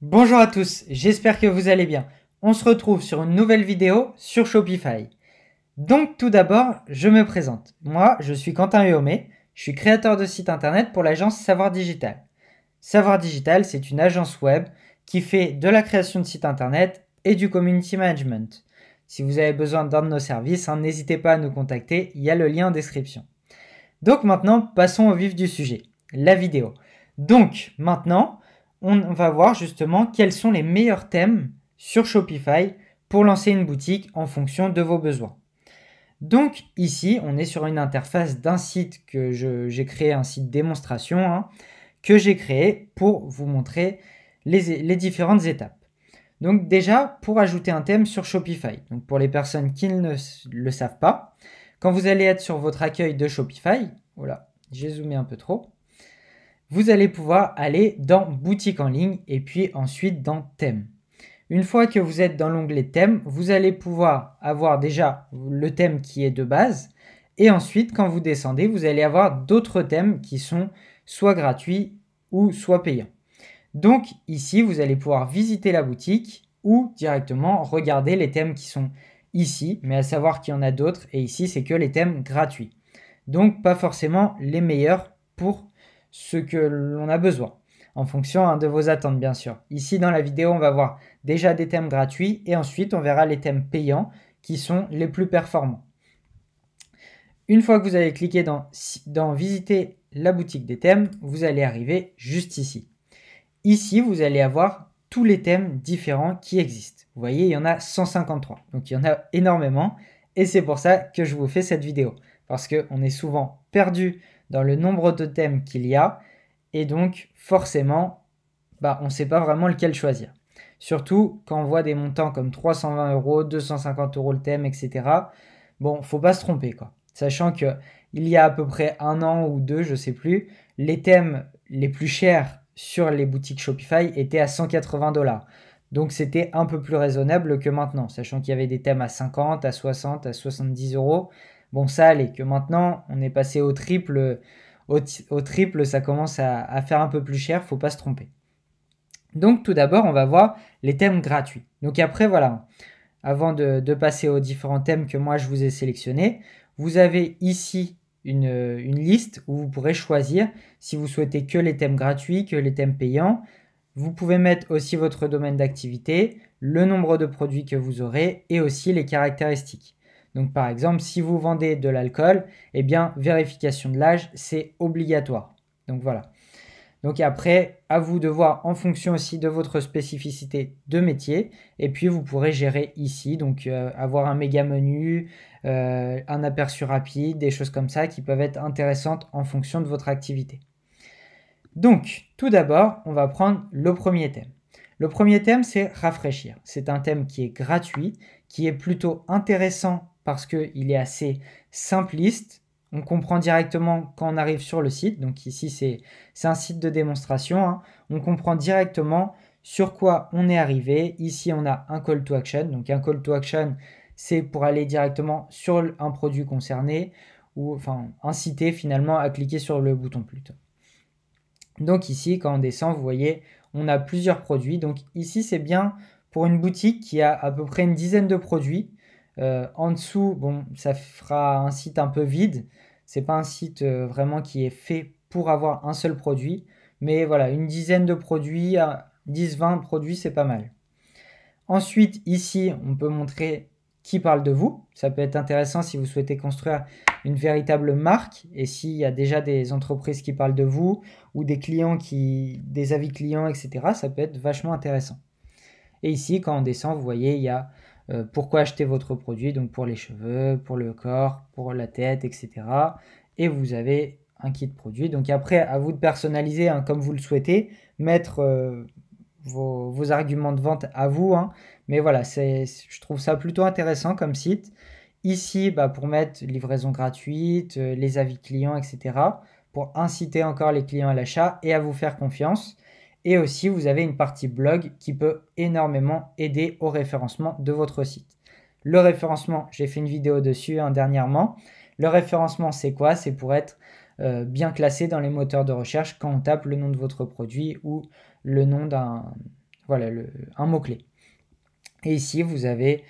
Bonjour à tous, j'espère que vous allez bien. On se retrouve sur une nouvelle vidéo sur Shopify. Donc tout d'abord, je me présente. Moi, je suis Quentin Huomé, je suis créateur de site internet pour l'agence Savoir Digital. Savoir Digital, c'est une agence web qui fait de la création de sites internet et du community management. Si vous avez besoin d'un de nos services, n'hésitez pas à nous contacter, il y a le lien en description. Donc maintenant, passons au vif du sujet, la vidéo. Donc maintenant, on va voir justement quels sont les meilleurs thèmes sur Shopify pour lancer une boutique en fonction de vos besoins. Donc ici, on est sur une interface d'un site que j'ai créé, un site démonstration, que j'ai créé pour vous montrer les différentes étapes. Donc déjà, pour ajouter un thème sur Shopify, donc pour les personnes qui ne le savent pas, quand vous allez être sur votre accueil de Shopify, voilà, j'ai zoomé un peu trop, vous allez pouvoir aller dans boutique en ligne et puis ensuite dans thème. Une fois que vous êtes dans l'onglet thème, vous allez pouvoir avoir déjà le thème qui est de base et ensuite quand vous descendez, vous allez avoir d'autres thèmes qui sont soit gratuits ou soit payants. Donc ici, vous allez pouvoir visiter la boutique ou directement regarder les thèmes qui sont ici, mais à savoir qu'il y en a d'autres et ici, c'est que les thèmes gratuits. Donc pas forcément les meilleurs pour ce que l'on a besoin, en fonction de vos attentes bien sûr. Ici dans la vidéo, on va voir déjà des thèmes gratuits et ensuite on verra les thèmes payants qui sont les plus performants. Une fois que vous avez cliqué dans visiter la boutique des thèmes, vous allez arriver juste ici. Ici, vous allez avoir tous les thèmes différents qui existent. Vous voyez, il y en a 153. Donc, il y en a énormément. Et c'est pour ça que je vous fais cette vidéo. Parce qu'on est souvent perdu dans le nombre de thèmes qu'il y a. Et donc, forcément, on ne sait pas vraiment lequel choisir. Surtout quand on voit des montants comme 320 €, 250 € le thème, etc. Bon, faut pas se tromper, quoi. Sachant qu'il y a à peu près un an ou deux, je ne sais plus, les thèmes les plus chers sur les boutiques Shopify étaient à 180 $. Donc c'était un peu plus raisonnable que maintenant, sachant qu'il y avait des thèmes à 50, à 60, à 70 €. Bon, ça allait, que maintenant on est passé au triple, ça commence à faire un peu plus cher, faut pas se tromper. Donc tout d'abord, on va voir les thèmes gratuits. Donc après, voilà, avant de passer aux différents thèmes que moi je vous ai sélectionnés, vous avez ici une liste où vous pourrez choisir si vous souhaitez que les thèmes gratuits, que les thèmes payants. Vous pouvez mettre aussi votre domaine d'activité, le nombre de produits que vous aurez et aussi les caractéristiques. Donc par exemple, si vous vendez de l'alcool, eh bien vérification de l'âge, c'est obligatoire. Donc voilà. Donc après, à vous de voir en fonction aussi de votre spécificité de métier. Et puis vous pourrez gérer ici, donc avoir un méga menu, un aperçu rapide, des choses comme ça qui peuvent être intéressantes en fonction de votre activité. Donc tout d'abord, on va prendre le premier thème. Le premier thème, c'est rafraîchir. C'est un thème qui est gratuit, qui est plutôt intéressant parce qu'il est assez simpliste. On comprend directement quand on arrive sur le site. Donc ici, c'est un site de démonstration. On comprend directement sur quoi on est arrivé. Ici, on a un call to action. Donc un call to action, c'est pour aller directement sur un produit concerné ou enfin inciter finalement à cliquer sur le bouton plutôt. Donc ici, quand on descend, vous voyez, on a plusieurs produits. Donc ici, c'est bien pour une boutique qui a à peu près une dizaine de produits. En dessous, bon, ça fera un site un peu vide. C'est pas un site vraiment qui est fait pour avoir un seul produit. Mais voilà, une dizaine de produits, 10-20 produits, c'est pas mal. Ensuite, ici, on peut montrer qui parle de vous. Ça peut être intéressant si vous souhaitez construire une véritable marque et s'il y a déjà des entreprises qui parlent de vous ou des clients des avis clients, etc. Ça peut être vachement intéressant. Et ici, quand on descend, vous voyez, il y a pourquoi acheter votre produit, donc pour les cheveux, pour le corps, pour la tête, etc. Et vous avez un kit produit. Donc après, à vous de personnaliser comme vous le souhaitez, mettre vos arguments de vente à vous. Mais voilà, je trouve ça plutôt intéressant comme site. Ici, pour mettre livraison gratuite, les avis clients, etc. pour inciter encore les clients à l'achat et à vous faire confiance. Et aussi, vous avez une partie blog qui peut énormément aider au référencement de votre site. Le référencement, j'ai fait une vidéo dessus dernièrement. Le référencement, c'est quoi? C'est pour être bien classé dans les moteurs de recherche quand on tape le nom de votre produit ou le nom voilà, un mot-clé. Et ici, vous avez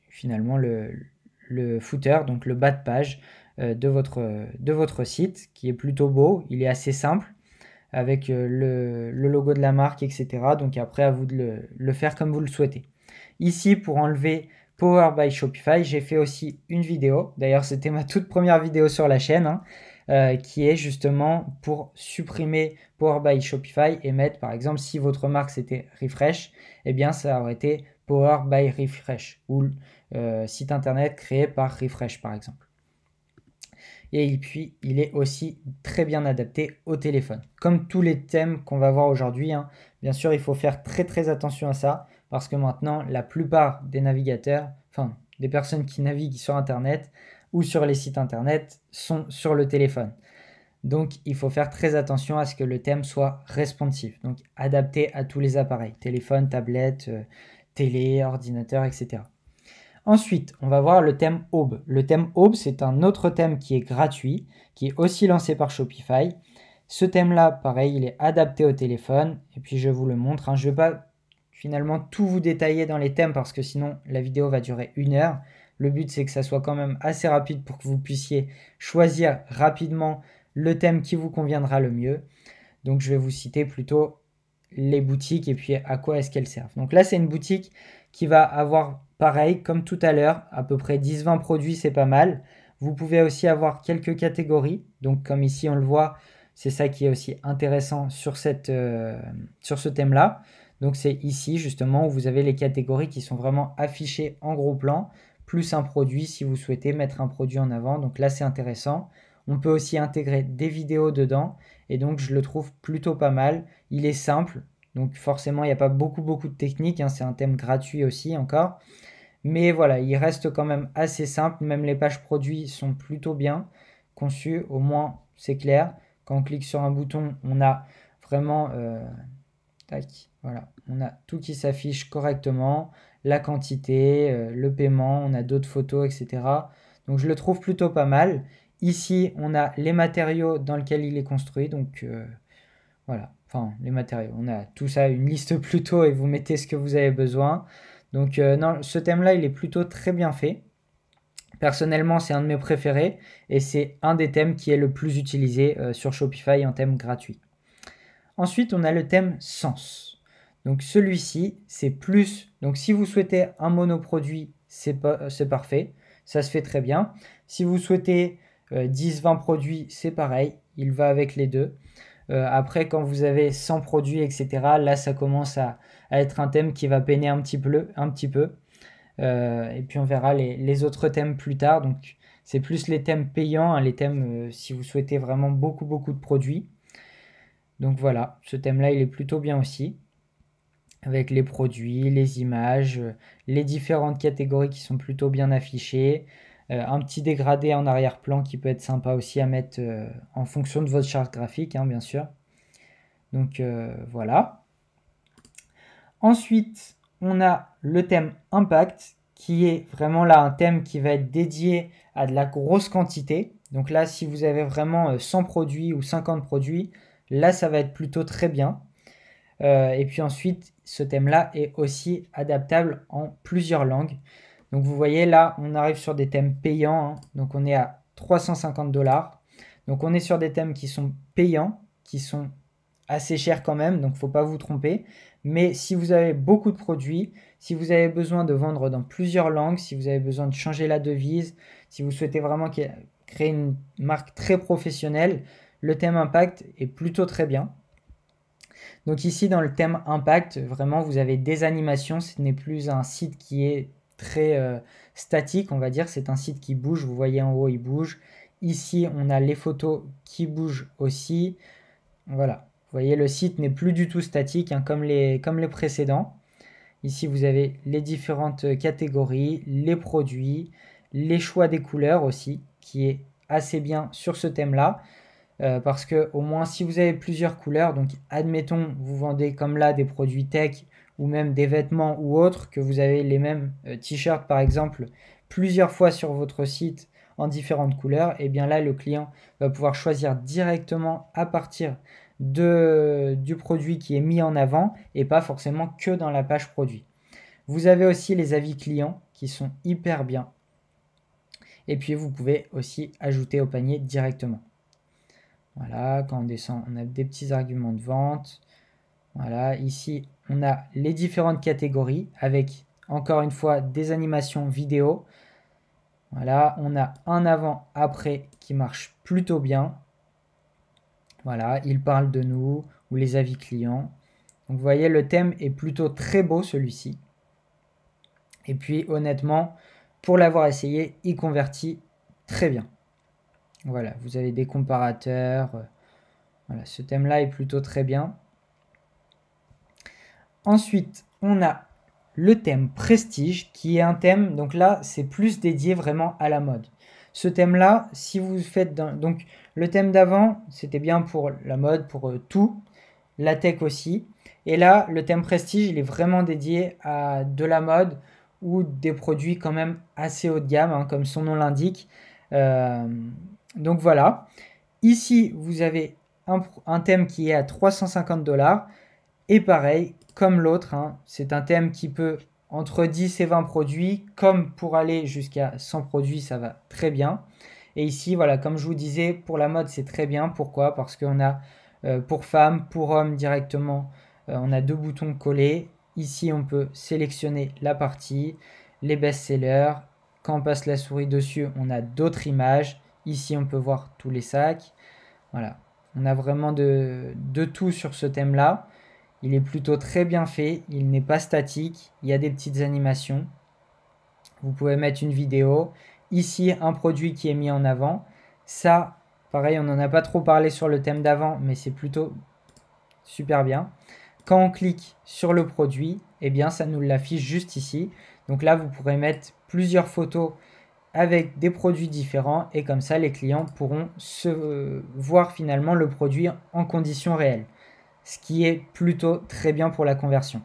finalement le footer, donc le bas de page de votre site, qui est plutôt beau. Il est assez simple, avec le logo de la marque, etc. Donc après, à vous de le faire comme vous le souhaitez. Ici, pour enlever Power by Shopify, j'ai fait aussi une vidéo. D'ailleurs, c'était ma toute première vidéo sur la chaîne, qui est justement pour supprimer Power by Shopify et mettre, par exemple, si votre marque c'était Refresh, eh bien, ça aurait été Power by Refresh ou site internet créé par Refresh, par exemple. Et puis, il est aussi très bien adapté au téléphone. Comme tous les thèmes qu'on va voir aujourd'hui, bien sûr, il faut faire très très attention à ça, parce que maintenant, la plupart des navigateurs, enfin, des personnes qui naviguent sur Internet ou sur les sites Internet sont sur le téléphone. Donc, il faut faire très attention à ce que le thème soit responsive, donc adapté à tous les appareils, téléphone, tablette, télé, ordinateur, etc. Ensuite, on va voir le thème Aube. Le thème Aube, c'est un autre thème qui est gratuit, qui est aussi lancé par Shopify. Ce thème-là, pareil, il est adapté au téléphone. Et puis, je vous le montre. Je ne vais pas finalement tout vous détailler dans les thèmes parce que sinon, la vidéo va durer 1 heure. Le but, c'est que ça soit quand même assez rapide pour que vous puissiez choisir rapidement le thème qui vous conviendra le mieux. Donc, je vais vous citer plutôt les boutiques et puis à quoi est-ce qu'elles servent. Donc là, c'est une boutique qui va avoir, pareil, comme tout à l'heure, à peu près 10-20 produits, c'est pas mal. Vous pouvez aussi avoir quelques catégories. Donc comme ici, on le voit, c'est ça qui est aussi intéressant sur ce thème-là. Donc c'est ici, justement, où vous avez les catégories qui sont vraiment affichées en gros plan, plus un produit si vous souhaitez mettre un produit en avant. Donc là, c'est intéressant. On peut aussi intégrer des vidéos dedans et donc je le trouve plutôt pas mal. Il est simple, donc forcément il n'y a pas beaucoup de technique, c'est un thème gratuit aussi encore. Mais voilà, il reste quand même assez simple, même les pages produits sont plutôt bien conçues, au moins c'est clair. Quand on clique sur un bouton, on a vraiment tac, voilà, on a tout qui s'affiche correctement, la quantité, le paiement, on a d'autres photos, etc. Donc je le trouve plutôt pas mal. Ici, on a les matériaux dans lesquels il est construit, donc voilà, enfin les matériaux, on a tout ça, une liste plutôt et vous mettez ce que vous avez besoin. Donc non, ce thème-là, il est plutôt très bien fait. Personnellement, c'est un de mes préférés et c'est un des thèmes qui est le plus utilisé sur Shopify en thème gratuit. Ensuite, on a le thème Sens. Donc celui-ci, c'est plus. Donc si vous souhaitez un monoproduit, c'est parfait. Ça se fait très bien. Si vous souhaitez 10-20 produits, c'est pareil. Il va avec les deux. Après, quand vous avez 100 produits, etc., là, ça commence à être un thème qui va peiner un petit peu. Et puis, on verra les autres thèmes plus tard. Donc, c'est plus les thèmes payants, les thèmes si vous souhaitez vraiment beaucoup de produits. Donc voilà, ce thème-là, il est plutôt bien aussi, avec les produits, les images, les différentes catégories qui sont plutôt bien affichées, un petit dégradé en arrière-plan qui peut être sympa aussi à mettre en fonction de votre charte graphique, bien sûr. Donc voilà. Ensuite, on a le thème Impact, qui est vraiment là un thème qui va être dédié à de la grosse quantité. Donc là, si vous avez vraiment 100 produits ou 50 produits, là, ça va être plutôt très bien. Et puis ensuite, ce thème-là est aussi adaptable en plusieurs langues. Donc vous voyez là, on arrive sur des thèmes payants. Donc on est à 350 $. Donc on est sur des thèmes qui sont payants, qui sont assez chers quand même, donc il ne faut pas vous tromper. Mais si vous avez beaucoup de produits, si vous avez besoin de vendre dans plusieurs langues, si vous avez besoin de changer la devise, si vous souhaitez vraiment créer une marque très professionnelle, le thème Impact est plutôt très bien. Donc ici, dans le thème Impact, vraiment, vous avez des animations. Ce n'est plus un site qui est très statique, on va dire. C'est un site qui bouge. Vous voyez en haut, il bouge. Ici, on a les photos qui bougent aussi. Voilà. Vous voyez, le site n'est plus du tout statique, comme les précédents. Ici, vous avez les différentes catégories, les produits, les choix des couleurs aussi, qui est assez bien sur ce thème-là. Parce que au moins si vous avez plusieurs couleurs, donc admettons vous vendez comme là des produits tech ou même des vêtements ou autres, que vous avez les mêmes t-shirts par exemple plusieurs fois sur votre site en différentes couleurs, et bien là le client va pouvoir choisir directement à partir du produit qui est mis en avant et pas forcément que dans la page produit. Vous avez aussi les avis clients qui sont hyper bien. Et puis vous pouvez aussi ajouter au panier directement. Voilà, quand on descend, on a des petits arguments de vente. Voilà, ici, on a les différentes catégories avec, encore une fois, des animations vidéo. Voilà, on a un avant-après qui marche plutôt bien. Voilà, il parle de nous ou les avis clients. Donc vous voyez, le thème est plutôt très beau celui-ci. Et puis honnêtement, pour l'avoir essayé, il convertit très bien. Voilà, vous avez des comparateurs. Voilà, ce thème-là est plutôt très bien. Ensuite, on a le thème Prestige, qui est un thème, donc là, c'est plus dédié vraiment à la mode. Ce thème-là, si vous faites... donc, le thème d'avant, c'était bien pour la mode, pour tout, la tech aussi. Et là, le thème Prestige, il est vraiment dédié à de la mode ou des produits quand même assez haut de gamme, hein, comme son nom l'indique. Donc voilà. Ici, vous avez un thème qui est à 350 $. Et pareil, comme l'autre, hein, c'est un thème qui peut entre 10 et 20 produits, comme pour aller jusqu'à 100 produits, ça va très bien. Et ici, voilà, comme je vous disais, pour la mode, c'est très bien. Pourquoi? Parce qu'on a pour femmes, pour hommes directement, on a deux boutons collés. Ici, on peut sélectionner la partie, les best-sellers. Quand on passe la souris dessus, on a d'autres images. Ici, on peut voir tous les sacs. Voilà, on a vraiment de tout sur ce thème-là. Il est plutôt très bien fait, il n'est pas statique, il y a des petites animations. Vous pouvez mettre une vidéo. Ici, un produit qui est mis en avant. Ça, pareil, on n'en a pas trop parlé sur le thème d'avant, mais c'est plutôt super bien. Quand on clique sur le produit, eh bien, ça nous l'affiche juste ici. Donc là, vous pourrez mettre plusieurs photos avec des produits différents et comme ça, les clients pourront voir finalement le produit en conditions réelles. Ce qui est plutôt très bien pour la conversion.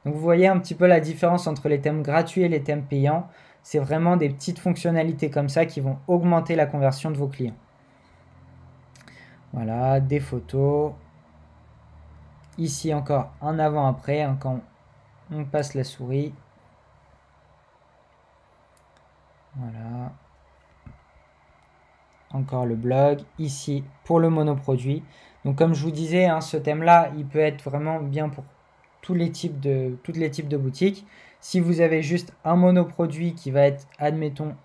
Donc vous voyez un petit peu la différence entre les thèmes gratuits et les thèmes payants. C'est vraiment des petites fonctionnalités comme ça qui vont augmenter la conversion de vos clients. Voilà, des photos. Ici encore un avant-après, hein, quand on passe la souris. Voilà. Encore le blog. Ici pour le monoproduit. Donc comme je vous disais, hein, ce thème-là, il peut être vraiment bien pour tous les types de boutiques. Si vous avez juste un monoproduit qui va être, admettons,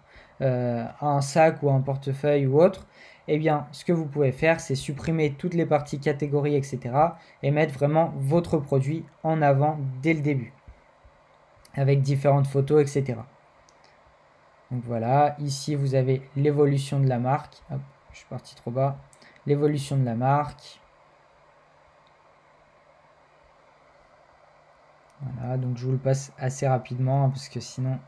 un sac ou un portefeuille ou autre, eh bien, ce que vous pouvez faire, c'est supprimer toutes les parties catégories, etc. et mettre vraiment votre produit en avant dès le début, avec différentes photos, etc. Donc voilà, ici vous avez l'évolution de la marque. Hop, je suis parti trop bas. L'évolution de la marque. Voilà, donc je vous le passe assez rapidement, hein, parce que sinon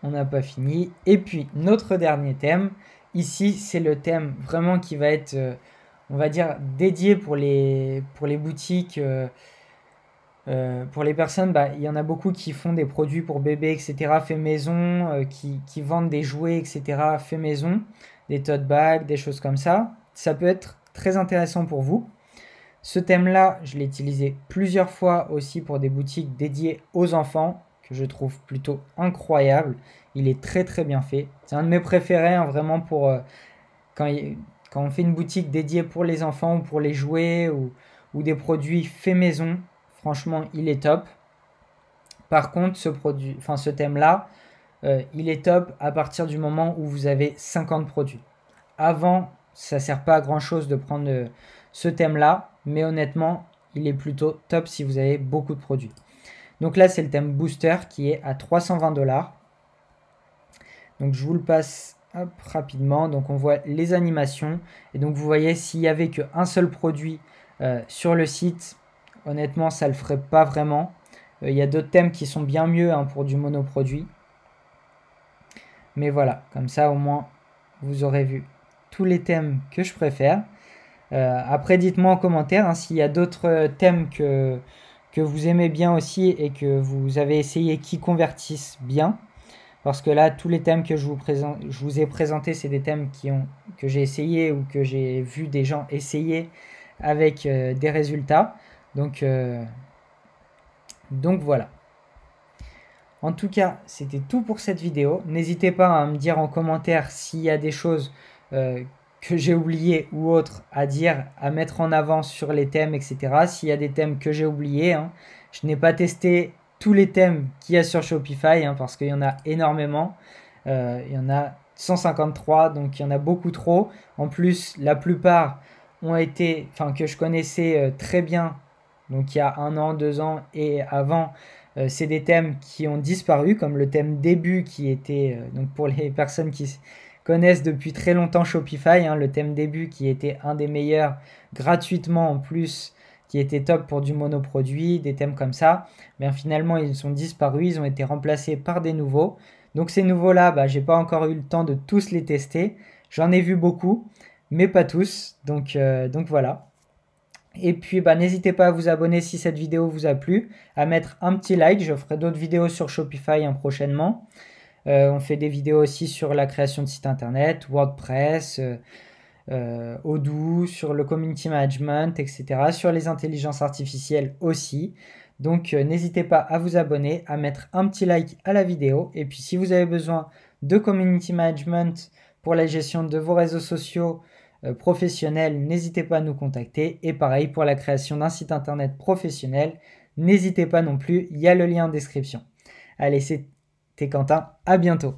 on n'a pas fini. Et puis notre dernier thème, ici c'est le thème vraiment qui va être, on va dire, dédié pour les boutiques, pour les personnes. Bah, il y en a beaucoup qui font des produits pour bébés, etc. fait maison, qui vendent des jouets, etc. fait maison, des tote bags, des choses comme ça. Ça peut être très intéressant pour vous. Ce thème-là, je l'ai utilisé plusieurs fois aussi pour des boutiques dédiées aux enfants, que je trouve plutôt incroyable. Il est très très bien fait. C'est un de mes préférés, hein, vraiment pour quand on fait une boutique dédiée pour les enfants ou pour les jouets ou des produits faits maison. Franchement, il est top. Par contre, ce thème-là, il est top à partir du moment où vous avez 50 produits. Avant, ça sert pas à grand chose de prendre ce thème-là, mais honnêtement, il est plutôt top si vous avez beaucoup de produits. Donc là, c'est le thème Booster qui est à 320 $. Donc je vous le passe rapidement. Donc on voit les animations. Et donc vous voyez, s'il n'y avait qu'un seul produit sur le site, honnêtement, ça ne le ferait pas vraiment. Il y a d'autres thèmes qui sont bien mieux, hein, pour du monoproduit. Mais voilà, comme ça au moins, vous aurez vu tous les thèmes que je préfère. Après, dites-moi en commentaire, hein, s'il y a d'autres thèmes que vous aimez bien aussi et que vous avez essayé qui convertissent bien. Parce que là, tous les thèmes que je vous ai présentés, c'est des thèmes que j'ai essayé ou que j'ai vu des gens essayer avec des résultats. Donc voilà. En tout cas, c'était tout pour cette vidéo. N'hésitez pas à me dire en commentaire s'il y a des choses que j'ai oubliées ou autres à dire, à mettre en avant sur les thèmes, etc. S'il y a des thèmes que j'ai oubliés, hein. Je n'ai pas testé tous les thèmes qu'il y a sur Shopify, hein, parce qu'il y en a énormément. Il y en a 153, donc il y en a beaucoup trop. En plus, la plupart ont été, enfin que je connaissais très bien, donc il y a 1 an, 2 ans et avant, c'est des thèmes qui ont disparu, comme le thème début qui était, donc pour les personnes qui connaissent depuis très longtemps Shopify, hein, le thème début qui était un des meilleurs gratuitement en plus, qui était top pour du monoproduit, des thèmes comme ça. Mais finalement, ils sont disparus, ils ont été remplacés par des nouveaux. Donc ces nouveaux-là, bah, j'ai pas encore eu le temps de tous les tester. J'en ai vu beaucoup, mais pas tous. Donc voilà. Et puis bah, n'hésitez pas à vous abonner si cette vidéo vous a plu, à mettre un petit like. Je ferai d'autres vidéos sur Shopify hein, prochainement. On fait des vidéos aussi sur la création de sites internet, WordPress, Odoo, sur le community management, etc. Sur les intelligences artificielles aussi. Donc n'hésitez pas à vous abonner, à mettre un petit like à la vidéo. Et puis si vous avez besoin de community management pour la gestion de vos réseaux sociaux professionnels, n'hésitez pas à nous contacter. Et pareil pour la création d'un site internet professionnel, n'hésitez pas non plus, il y a le lien en description. Allez, c'était Quentin, à bientôt.